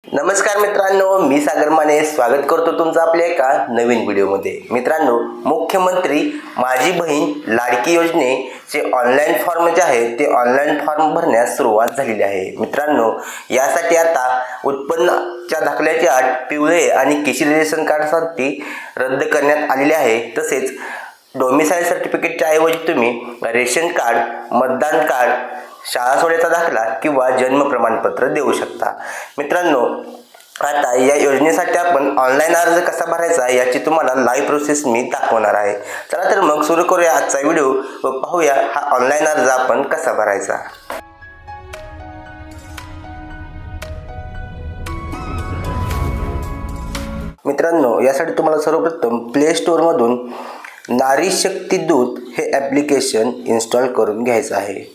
नमस्कार मित्रांनो, मी सागर माने स्वागत करतो तुमचं आपल्या एका नवीन व्हिडिओमध्ये। मित्रांनो, मुख्यमंत्री माझी बहीण लाडकी योजनेचे ऑनलाईन फॉर्म जे आहे ते ऑनलाईन फॉर्म भरण्यास सुरुवात झालेली आहे। मित्रांनो, यासाठी आता उत्पन्नाच्या दाखल्याची अट पिवळे आणि केशरी रेशन कार्डसाठी रद्द करण्यात आलेली आहे। तसेच डोमिसाइल सर्टिफिकेटच्या ऐवजी तुम्ही रेशन कार्ड, मतदान कार्ड, शाळा सोडण्याचा दाखला किंवा जन्म प्रमाणपत्र देऊ शकता। मित्रांनो, आता या योजनेसाठी आपण ऑनलाईन अर्ज कसा भरायचा याची तुम्हाला लाईव्ह प्रोसेस मी दाखवणार आहे। चला तर मग सुरू करूया आजचा व्हिडिओ व पाहूया हा ऑनलाईन अर्ज आपण कसा भरायचा। मित्रांनो, यासाठी तुम्हाला सर्वप्रथम प्ले स्टोअर मधून नारी शक्ती दूत हे ॲप्लिकेशन इन्स्टॉल करून घ्यायचं आहे।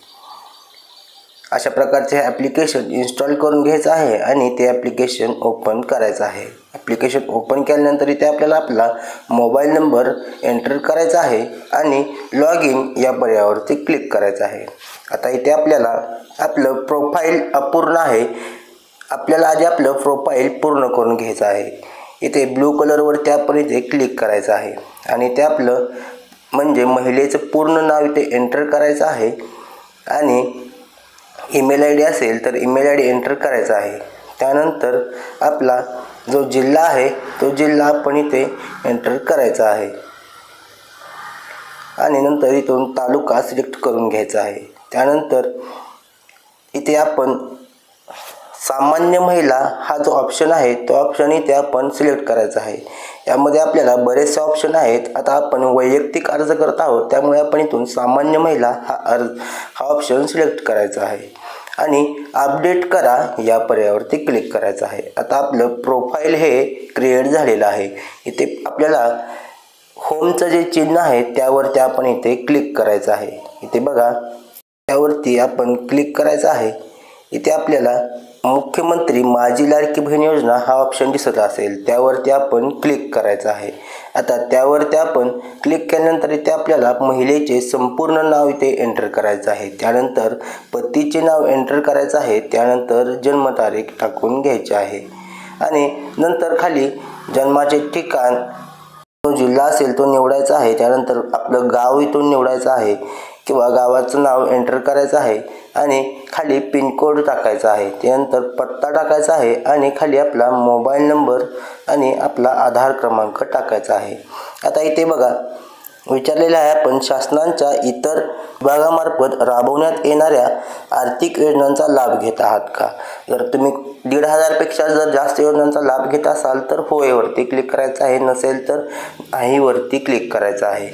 अशा प्रकारचे हे ॲप्लिकेशन इन्स्टॉल करून घ्यायचं आहे आणि ते ॲप्लिकेशन ओपन करायचं आहे। ॲप्लिकेशन ओपन केल्यानंतर इथे आपल्याला आपला मोबाईल नंबर एंटर करायचा आहे आणि लॉग इन या पर्यायावरती क्लिक करायचं आहे। आता इथे आपल्याला आपलं प्रोफाईल अपूर्ण आहे, आपल्याला आधी आपलं प्रोफाईल पूर्ण करून घ्यायचं आहे। इथे ब्लू कलरवरती आपण इथे क्लिक करायचं आहे आणि ते आपलं म्हणजे महिलेचं पूर्ण नाव इथे एंटर करायचं आहे आणि ईमेल आय डी असेल तर ईमेल आय डी एंटर करायचा आहे। त्यानंतर आपला जो जिल्हा आहे तो जिल्हा आपण इथे एंटर करायचा आहे आणि नंतर इथून तालुका सिलेक्ट करून घ्यायचा आहे। त्यानंतर इथे आपण सामान्य महिला हा जो ऑप्शन आहे तो ऑप्शन इथे आपण सिलेक्ट करायचा आहे। यामध्ये आपल्याला बरेचसे ऑप्शन आहेत। आता आपण वैयक्तिक अर्ज करत आहोत, त्यामुळे आपण इथून सामान्य महिला हा ऑप्शन सिलेक्ट करायचा आहे आणि अपडेट करा या पर्यायावरती क्लिक करायचं आहे। आता आपलं प्रोफाईल हे क्रिएट झालेलं आहे। इथे आपल्याला होमचं जे चिन्ह आहे त्यावरती आपण इथे क्लिक करायचं आहे। इथे बघा, त्यावरती आपण क्लिक करायचं आहे। इथे आपल्याला मुख्यमंत्री माझी लाडकी बहीण योजना हा ऑप्शन दिसत असेल त्यावरती आपण क्लिक करायचं आहे। आता त्यावरती आपण क्लिक केल्यानंतर इथे आपल्याला महिलेचे संपूर्ण नाव इथे एंटर करायचं आहे। त्यानंतर पतीचे नाव एंटर करायचं आहे। त्यानंतर जन्मतारीख टाकून घ्यायची आहे आणि नंतर खाली जन्माचे ठिकाण, जो जिल्हा असेल तो निवडायचा आहे। त्यानंतर आपलं गाव इथून निवडायचं आहे किंवा गावाचं नाव एंटर करायचं आहे आणि खाली पिनकोड टाकायचा आहे। त्यानंतर पत्ता टाकायचा आहे आणि खाली आपला मोबाईल नंबर आणि आपला आधार क्रमांक टाकायचा आहे। आता इथे बघा विचारलेलं आहे, आपण शासनाच्या इतर विभागामार्फत राबवण्यात येणाऱ्या आर्थिक योजनांचा लाभ घेत आहात का? जर तुम्ही 1,500 पेक्षा जर जास्त योजनांचा लाभ घेत असाल तर होय वरती क्लिक करायचं आहे, नसेल तर नाही वरती क्लिक करायचं आहे।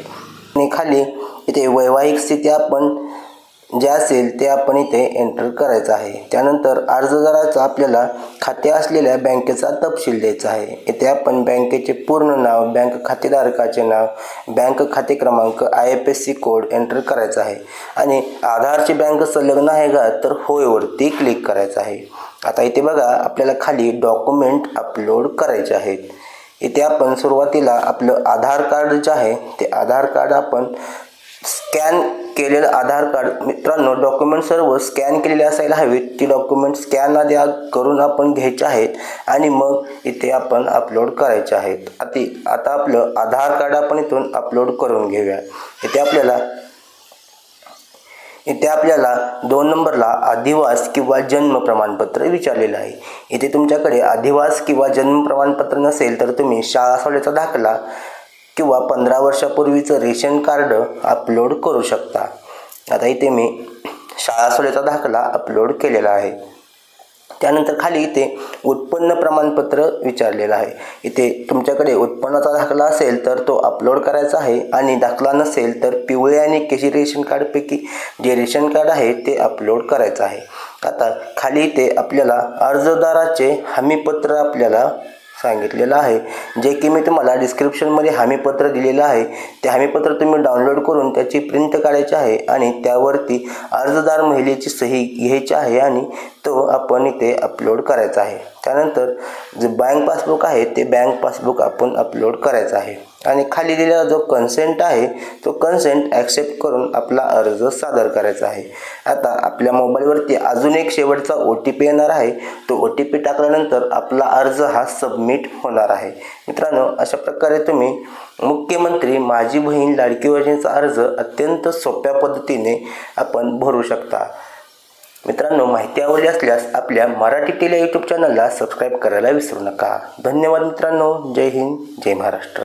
आणि खाली इथे वैवाहिक स्थिती आपण जे असेल ते आपण इथे एंटर करायचं आहे। त्यानंतर अर्जदाराचा आपल्याला खाते असलेल्या बँकेचा तपशील द्यायचा आहे। इथे आपण बँकेचे पूर्ण नाव, बँक खातेधारकाचे नाव, बँक खाते क्रमांक, IFSC कोड एंटर करायचा आहे आणि आधारची बँक संलग्न आहे का तर होय वरती क्लिक करायचं आहे। आता इथे बघा आपल्याला खाली डॉक्युमेंट अपलोड करायचे आहेत। इथे आपण सुरुवातीला आपलं आधार कार्ड जे आहे ते आधार कार्ड आपण स्कॅन केलेलं आधार कार्ड, मित्रांनो डॉक्युमेंट सर्व स्कॅन केलेले असायला हवेत। ती डॉक्युमेंट स्कॅन आधी करून आपण घ्यायचे आहेत आणि मग इथे आपण अपलोड करायचे आहेत। आता आपलं आधार कार्ड आपण इथून अपलोड करून घेऊया। इथे आपल्याला 2 नंबरला अधिवास किंवा जन्म प्रमाणपत्र विचारलेलं आहे। इथे तुमच्याकडे अधिवास किंवा जन्म प्रमाणपत्र नसेल तर तुम्ही शाळा सोडण्याचा दाखला किंवा 15 वर्षापूर्वीचं रेशन कार्ड अपलोड करू शकता। आता इथे मी शाळा सोडण्याचा दाखला अपलोड केलेला आहे। त्यानंतर खाली इथे उत्पन्न प्रमाणपत्र विचारलेलं आहे। इथे तुमच्याकडे उत्पन्नाचा दाखला असेल तर तो अपलोड करायचा आहे आणि दाखला नसेल तर पिवळे आणि केशरी रेशन कार्डपैकी जे रेशन कार्ड आहे ते अपलोड करायचं आहे। आता खाली इथे आपल्याला अर्जदाराचे हमीपत्र आपल्याला सांगितलेलं आहे, जे की मी तुम्हाला डिस्क्रिप्शनमध्ये हमीपत्र दिलेलं आहे। ते हमीपत्र तुम्ही डाउनलोड करून त्याची प्रिंट काढायची आहे आणि त्यावरती अर्जदार महिलेची सही घ्यायची आहे आणि तो आपण इथे अपलोड करायचा आहे। त्यानंतर जे बँक पासबुक आहे ते बँक पासबुक आपण अपलोड करायचं आहे। आणि खाली दिलेला जो कन्सेंट आहे तो कन्सेंट ॲक्सेप्ट करून आपला अर्ज सादर करायचा आहे। आता आपल्या मोबाईलवरती अजून एक शेवटचा OTP येणार आहे। तो OTP टाकल्यानंतर आपला अर्ज हा सबमिट होणार आहे। मित्रांनो, अशा प्रकारे तुम्ही मुख्यमंत्री माझी बहीण लाडकी योजनेचा अर्ज अत्यंत सोप्या पद्धतीने आपण भरू शकता। मित्रांनो, माहिती आवडली असल्यास आपल्या मराठी टेली यूट्यूब चॅनलला सबस्क्राईब करायला विसरू नका। धन्यवाद मित्रांनो। जय हिंद, जय महाराष्ट्र।